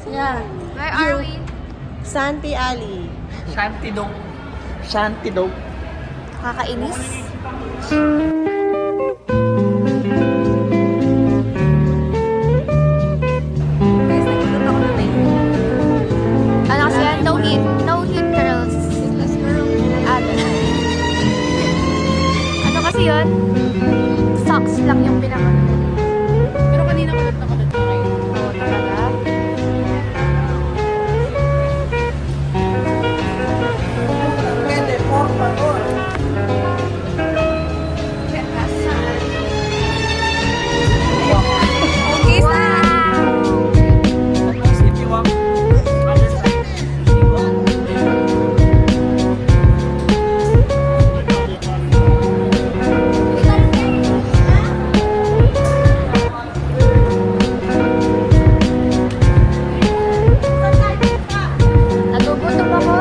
Yeah. Where are we? Santi Alley. Shantidog. Shantidog. Kakainis. Guys, nagpunta ako na ano kasi yan? No heat. No heat curls. Heatless curl. Ano kasi yun? Socks lang yung pinaka. Pero kanina kulit na kayo. Oo, talaga. Pwede, por favor. Okay, wow! If you want, understand. Nagugutom ako.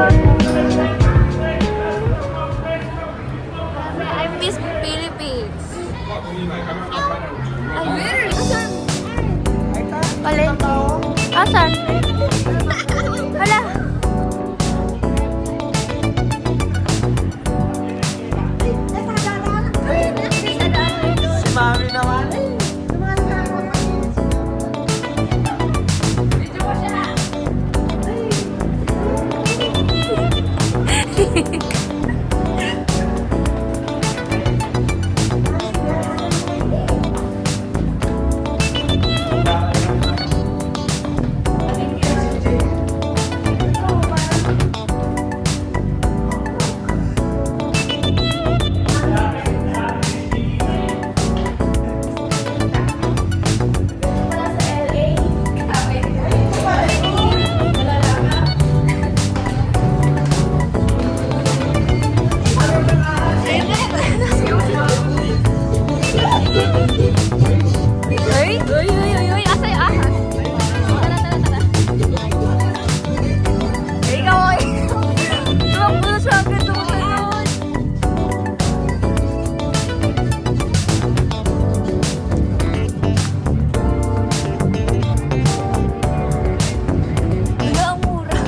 I miss Philippines. Ay, asan? Paleng. Asan? Hala. Si Mami naman. Uy, uy, uy, uy, uy, asa yung ahas? Tara, tara, tara. Ikaw, oy. Tumakbo na siya agad, tumasunod. Wala, ang mura.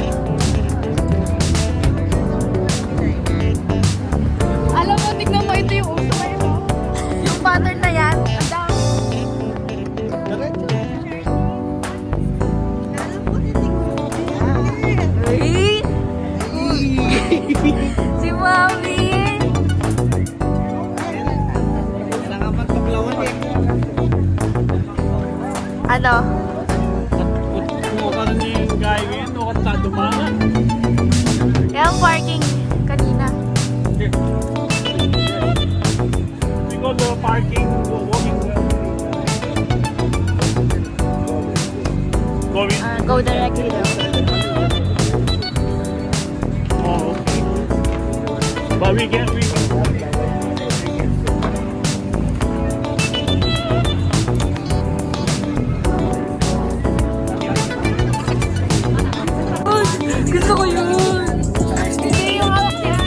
Alam mo, tignan mo, ito yung uso ngayon, oh. Yung pattern na yan, ang dami. Uy! Si Mami! Nakapagpaglawan eh. Ano? Mukha na niya yung guy ngayon. Mukha na dumaan. Yung parking kanina. We go to parking, walking. Going? Go directly daw. Oh, okay. But we get. Gusto ko yun! Hindi yung hawak niya.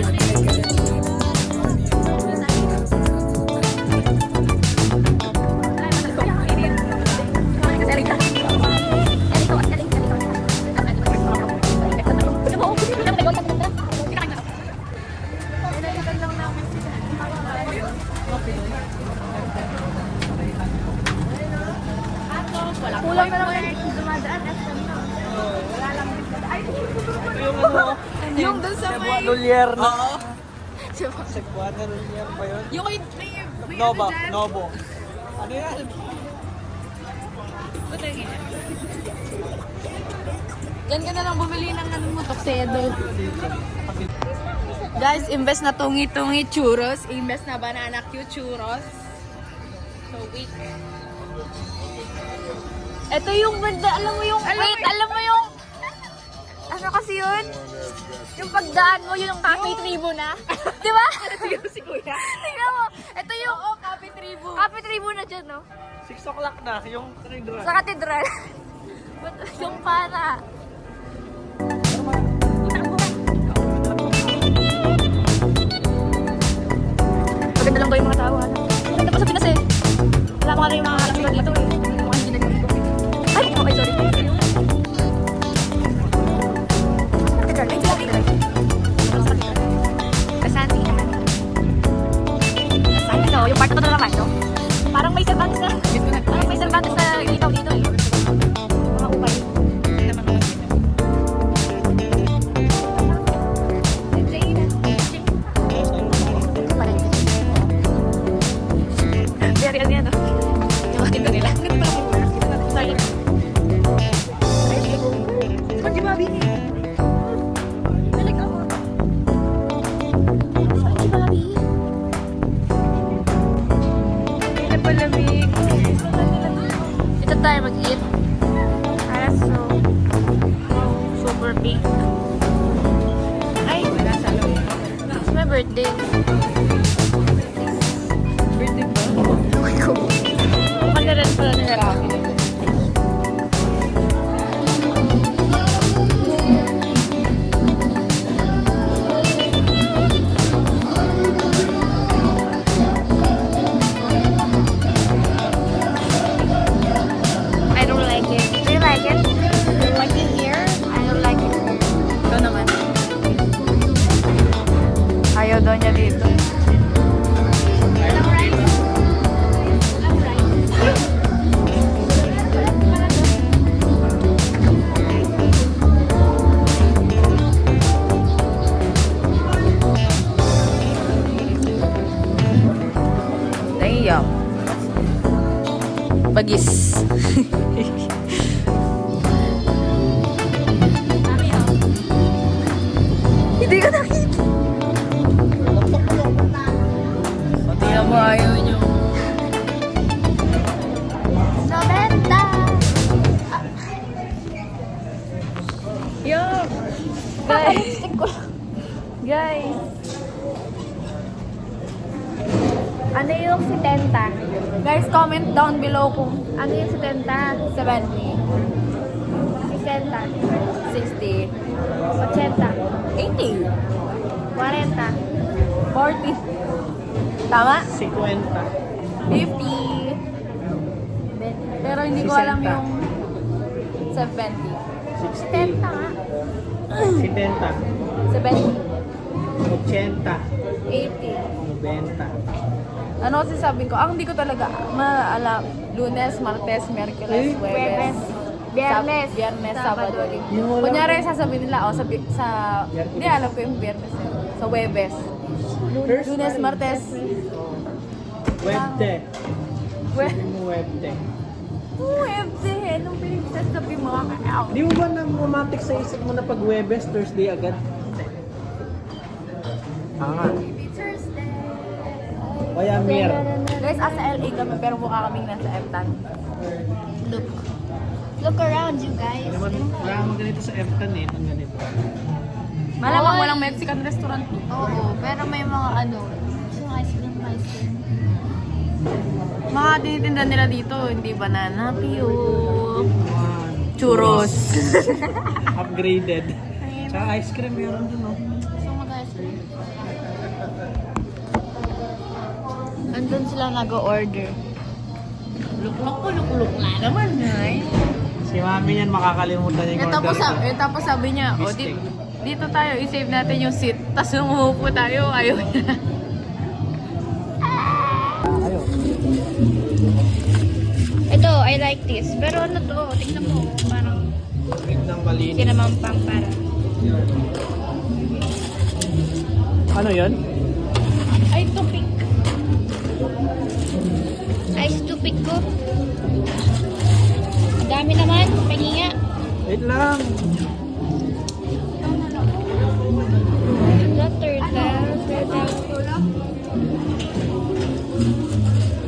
Kulang na lang dumadaan at wala lang. Yung ano? Yung dun sa may... Lulier na. Diba? Cebuana Lulier ba yun? Yung may Nova. Novo. Ano yan? Yan ka na lang bumili ng ano mo, Tuxedo. Guys, imbes na tungi-tungi churros, imbes na banana cue churros. So weak. Ito yung banda, alam mo yung... Wait, alam mo yung... Ano kasi yun? Yung pagdaan mo, yun yung cafe tribo na. Di ba? Ito si Kuya. Tingnan mo. Ito yung... Oo, Cafe Tribu. Cafe tribo na dyan, no? 6 o'clock na. Yung katedral. Sa katedral. Yung para. Maganda lang ba yung mga tao? Ano? Maganda pa sa Pinas eh. Wala pa nga rin yung mga alam dito eh. Yung mga hindi nag-dito. Ay, okay, sorry. Super pink. Ay, Wala sa loob. it's my birthday. Birthday ba? Pagkaran pala na Rafi. I don't like it. Do you like it? You like it here? I don't like it here. Ikaw naman. Ayaw daw niya dito. Walang rice. Walang rice. Naiyak. Bagis. Mami, oh. Hindi ka nakita. Tingnan mo, ayaw niyo. Nobenta! Yuck! Guys! Guys! Ano yung 70? Guys, comment down below kung Ano yung 70? 70, 60, 60, 80, 80, 40, 40. Tama? 50. 50. Pero hindi ko alam 60. yung 70. 70 nga. 70. 70. 80. 80. 90. Ano kasi sabi ko, hindi ko talaga maalam. Lunes, Martes, Miyerkules, Huwebes, Biyernes, Biyernes, Sabado, Sabado, Linggo. Kunyari, sasabihin nila, hindi alam ko yung Biyernes yun. Sa Huwebes. Lunes, Martes. Webte. Sabi mo webte. Huwebes, anong pinagsasabi mo? Di mo ba namatik sa isip mo na pag Webes, Thursday agad? Thursday. Kaya Mir. Guys, asa LA kami, pero mukha kaming nasa Eptan. Look. Look around you guys. Wala naman ganito sa Epton eh. Ang ganito. Malamang Oy! walang Mexican restaurant. Oo, pero may mga ano. Yung ice cream. Mga tinitinda nila dito, hindi banana, piyo, churros. Upgraded. Tsaka ice cream meron dun oh. Gusto mo mag-ice cream? Andun sila nag-order. Luklok na naman, ay. Si mami yan makakalimutan yung order ko. Tapos sabi niya, Mistake. dito tayo, i-save natin yung seat. Tapos nung umupo tayo, ayaw niya. Ayaw. Ito, I like this. Pero ano to? Tingnan mo. Parang Tignan malinis. sinamang pang para. Ano yun? Ay, tupik. Ice tupik ko. Ang dami naman. Pahinga. Wait lang. The turtle.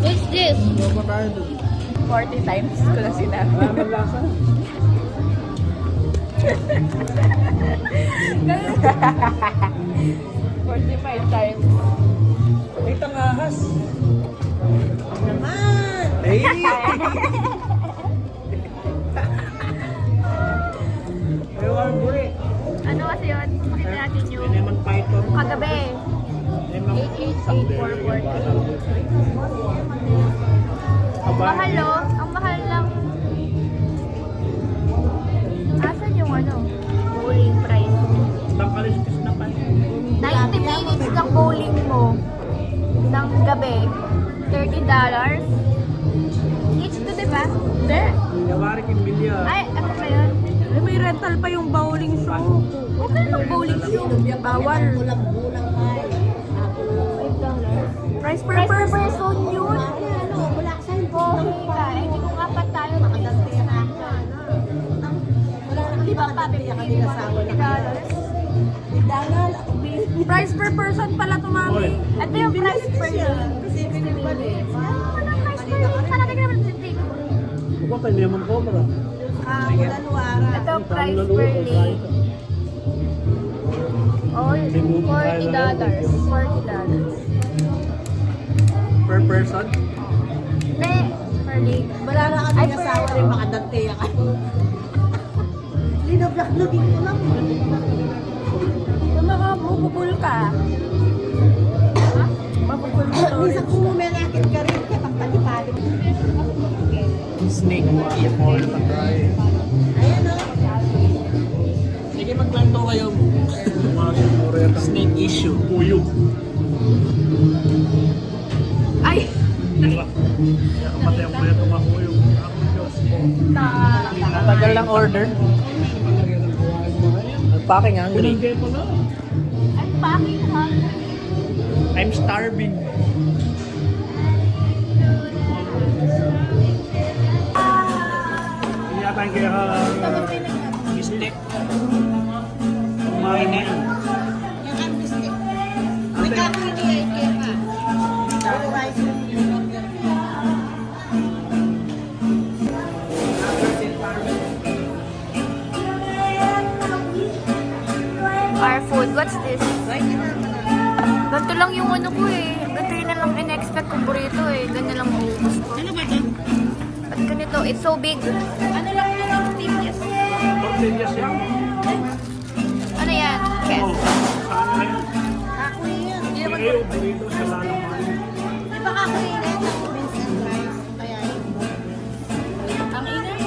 What's this? Ano ba tayo dun? 40 times ko na sinabi. Wala man lasa. 45 times. Ay, tangahas. Naman! Ay! Ay, warburi. Ano kasi yun? Pakita natin yung Lemon python. kagabi. Lemon 888-440. Mahal oh. Ang mahal lang. Asan yung ano? Bowling price? Tangkaliskis na pa. 90 minutes ng bowling mo ng gabi. $30. Each to, diba? Hindi. Yawarik yung bilyar. Ay, ano ba yun? May rental pa yung bowling show. Huwag ka ng bowling show. Bawal. $5. Price per Price per person. person yun. Okay ka. Eh, hindi kung apat tayo. Di ba pa, bibigyan mo $50? Price per person pala to, mami. Ito yung price per day. 60 minutes. Walang price per day. Sana tignan mo. Huwag tayo lemon cobra. Ito, price per late. Oh, $40. $40. Per person? Ne, per late. Wala na kami asawa rin makadante yan. Linoblak-login ko lang. Kung makabubul ka. Mabubul ka. Minsan kung mumenakit ka rin, katang palipalit. Snake ball pa-try. Ayan o. Sige, maglanto kayo. Snake issue. Uyog. Ay! Diba? Kaya kamatay ang kuya tumakuyog. Ako Diyos ko. Tagal lang order. Packing hungry. Pinagay pa na. I'm packing hungry. I'm starving. Hindi yata yung kaya snake. Kumain na yan. Yung artistic. May kapoy niya yung kema. Our food, what's this? Ganito lang yung ano ko eh. Ganito yun na lang in-expect ko burrito eh. Ganyan lang maubos ko. Ano ba ito? At ganito, it's so big. Ano lang ito ng tortillas? Tortillas yan. Ano yan? Kes. Oh, saan na yan? Kapoy yan. Ayaw, burrito sa lalaman. Di ba kapoy yan? Beans and rice. Kaya yun. Ang ingay.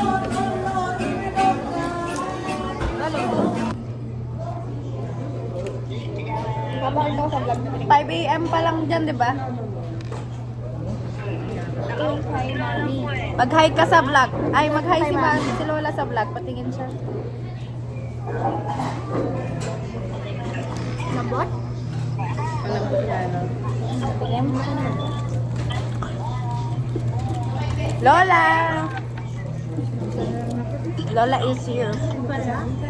5 a.m. pa lang dyan, di ba? Mag-hi ka sa vlog. Ay, mag-hi si Lola sa vlog. Patingin siya. Nabot? Patingin. Lola! Lola is here.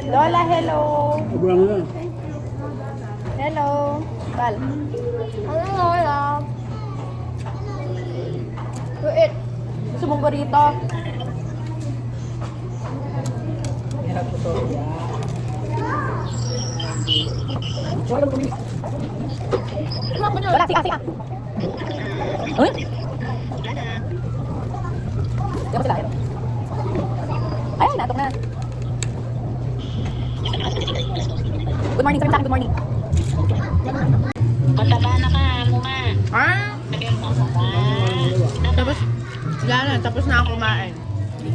Lola, hello! Sobrang na. Hello! Bal. Ano Lola? Wait. Gusto mong burrito? Wala, sika. Uy? Diyan mo sila. Ayun, natok na. Good morning, sir. Good morning. Mataba na ka, muma. Tapos na ako kumain.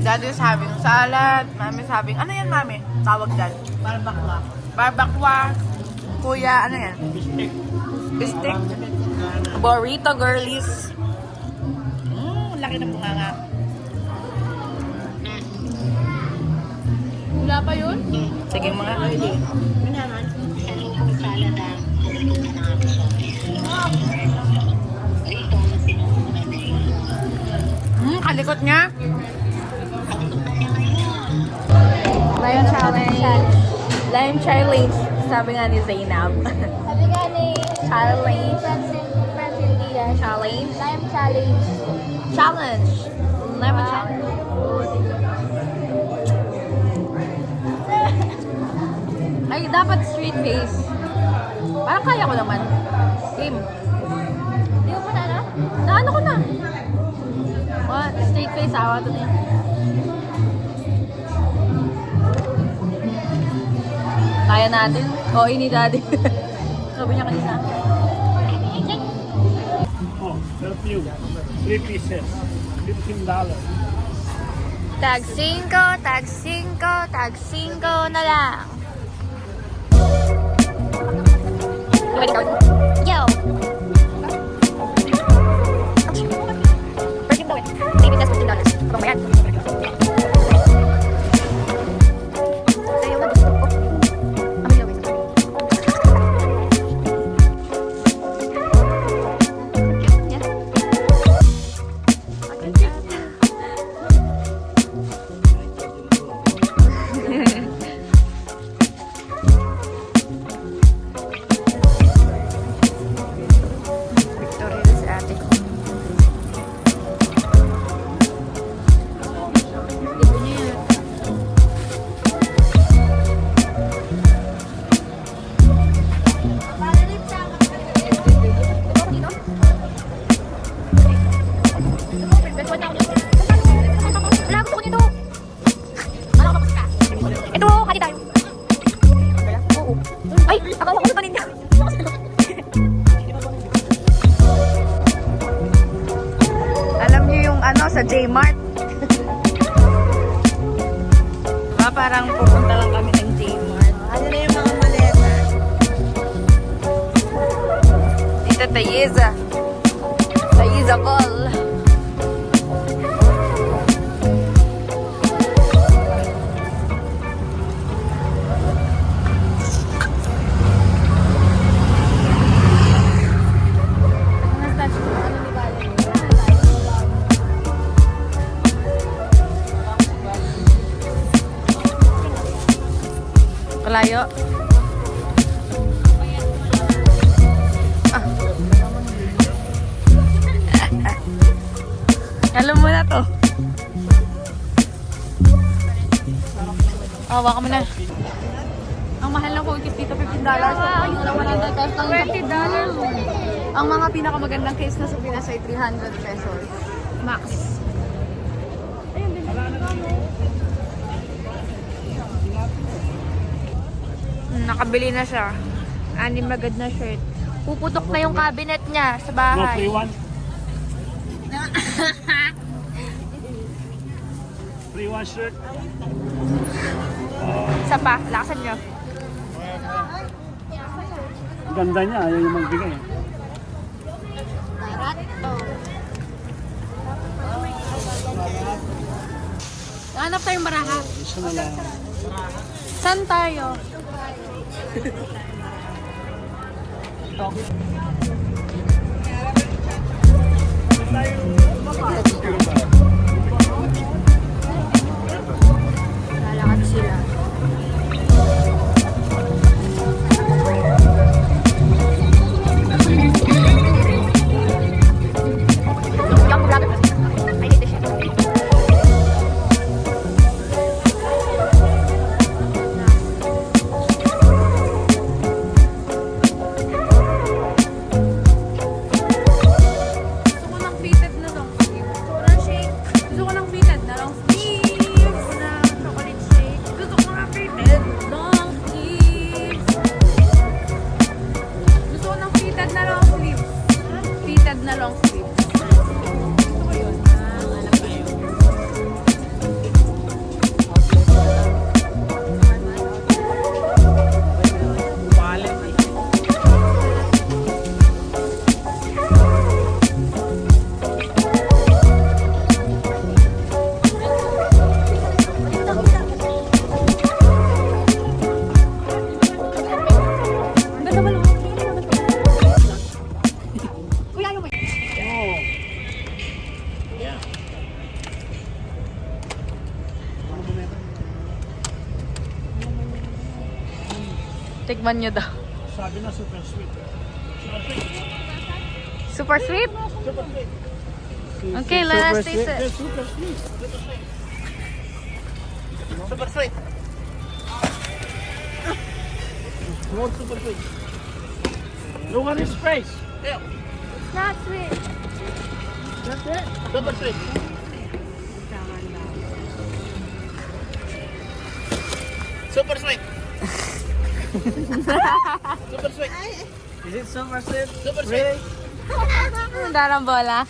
Daddy is having salad. Mami is having, ano yan mami? Tawag dyan. Barbakwa. Barbakwa. Kuya, ano yan? Bistik. Burrito girlies. Laki ng bunganga. Wala pa yun? Sige mga. Minaman. Salubong salad ah. Kalikot nga. Lion challenge. Lion challenge. Sabi nga ni Zainab. Sabi nga ni Challenge. Friends India. Challenge. Lime challenge. Challenge. Lemon challenge. Ay, dapat straight face. Parang kaya ko naman. Game. Di mo pa na ano? Naano ko na. What? Straight face, awa to na yun. Kaya natin. Oo, ini daddy. Sabi niya kanina. Oh, perfume. 3 pieces. $15. Tag 5, tag 5, tag 5 na lang. Yo! Perfume daw eh. Baby test $15. Abang bayad. Ayaw na gusto ko. Amoy daw isa. Yan. Victoria sa ate ko. Party tayo. Oo. Ay, akala ko sa paninda. Alam niyo yung ano sa J-Mart? Diba parang pupunta lang kami ng J-Mart. Ano na yung mga maleta? Tita Tayeza. Tayeza Ball. Kalayo. Alam mo na to. Oh, baka mo na. Ang mahal ng cookies dito, $15. Ayun na, $100. Ang mga pinakamagandang case na sa Pinas ay 300 pesos. Max. Nakabili na siya. Anim agad na shirt. Puputok na yung cabinet niya sa No bahay. free one. Free one shirt. Isa pa, lakasan niyo. Ganda niya, ayaw yung magbigay. Hanap tayong baraha. Gusto na lang. Saan tayo? Lalakad sila. Yung vlogger. I need the shit. Gusto ko ng fitted na long sleeve. Gusto ko ng fitted na long sleeves. Na chocolate shake. Gusto ko ng fitted long sleeves. Gusto ko ng fitted na long sleeves. Fitted na long sleeves. Gusto ko yun. Hanap tayo. Oh. Yeah. Tikman nyo daw. Sabi na super sweet. Super sweet. Super sweet? Super sweet. Okay, let's taste Yeah, it. super sweet. Super sweet. More super sweet. Look at his face. Not sweet. Super sweet. Super sweet. Super sweet. Is it super sweet? Super sweet. Darang bola.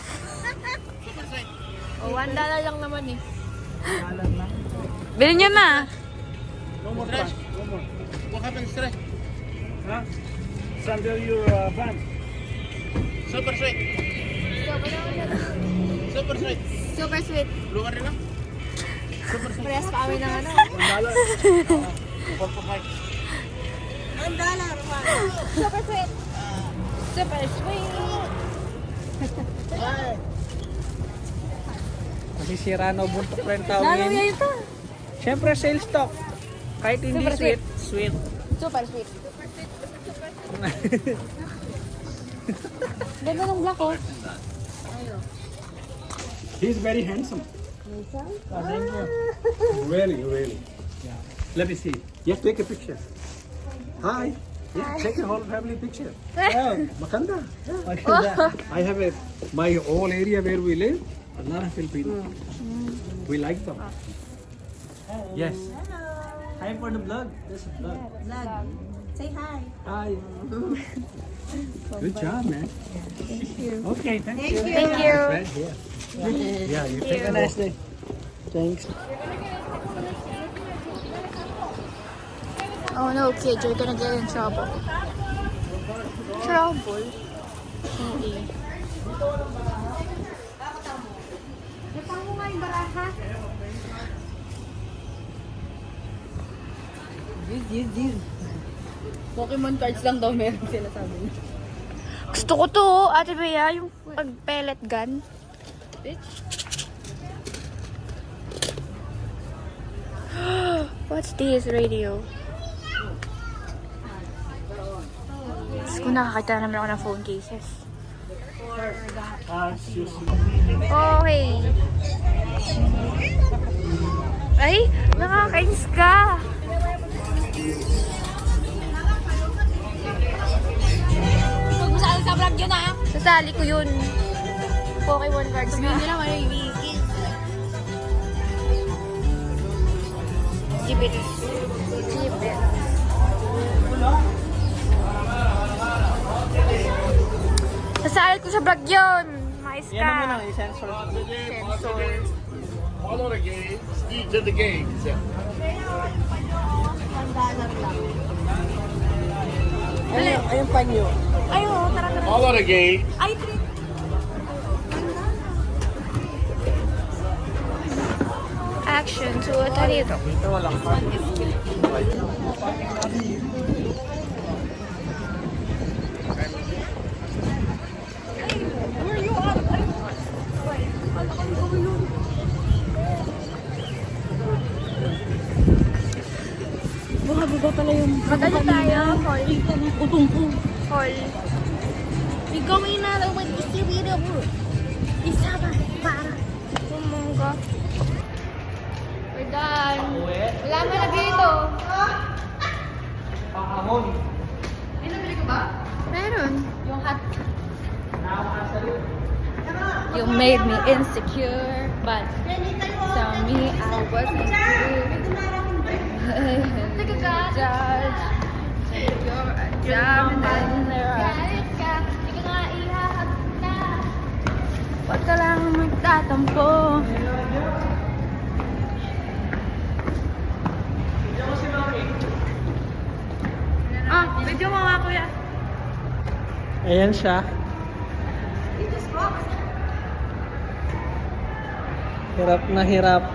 Super sweet. Oh, $1 lang naman eh. Bilhin nyo na. One more time. One more. What happened, stress? Huh? It's under your band. Super sweet. Super sweet. Super sweet. Lugar rin lang. Super sweet. Press pa kami ng ano. $1. $1.5. Super sweet. Super sweet. Nasisira na buntok rin tawag Lalo yun. yan ito. Siyempre sales stock. Kahit hindi Super sweet, sweet. Super sweet. Ganda ng black oh. He's very handsome. Thank you. Really, really. Yeah. Let me see. Yes, take a picture. Hi. Yeah, take a whole family picture. Yeah, Makanda. Yeah. I have my whole area where we live. A lot of Filipino. We like them. Yes. Hi Time for the vlog. There's a vlog. Vlog. Say hi. Hi. Good job, man. Thank you. Okay, thank you. Thank you. Right here. Yeah, you take a nice day. Thanks. Oh no, kids, you're gonna get in trouble. Trouble? Hindi. Pokemon cards lang daw meron sila sabi niya. Gusto ko to, Ate Bea, yung pag-pellet gun. Bitch. What's this radio? Tapos kung nakakita naman ako ng phone cases. Okay. Ay, nakakainis ka. Huwag mo saan sa vlog yun ah. Sasali ko yun. Pokemon cards Sabihin na. nila manibigis. Keep it. Keep it. Sasali ko sa vlog yun. Mais ka. Yan naman ang i-sensor. Sensor. Follow the game, ski to the games. Ayun pa nyo. Ay, oo, tara, tara. Follow the game. Ay, treat. Action to Tarito. Ito walang pa. Magano tayo? Hall. Hall. We going na with the video. Isa ba? Para. Bumungga. We're done. Wala mo na dito. Pahamon. Ay, nabili ko ba? Meron. Yung hot. You made me insecure, but tell me I wasn't good. Take a gun. Judge, you're a diamond in the rough. Galit ka. Hindi ka nga ihahag na. Huwag ka lang magtatampo. Ah, medyo mga kuya. Ayan siya. Hirap na hirap.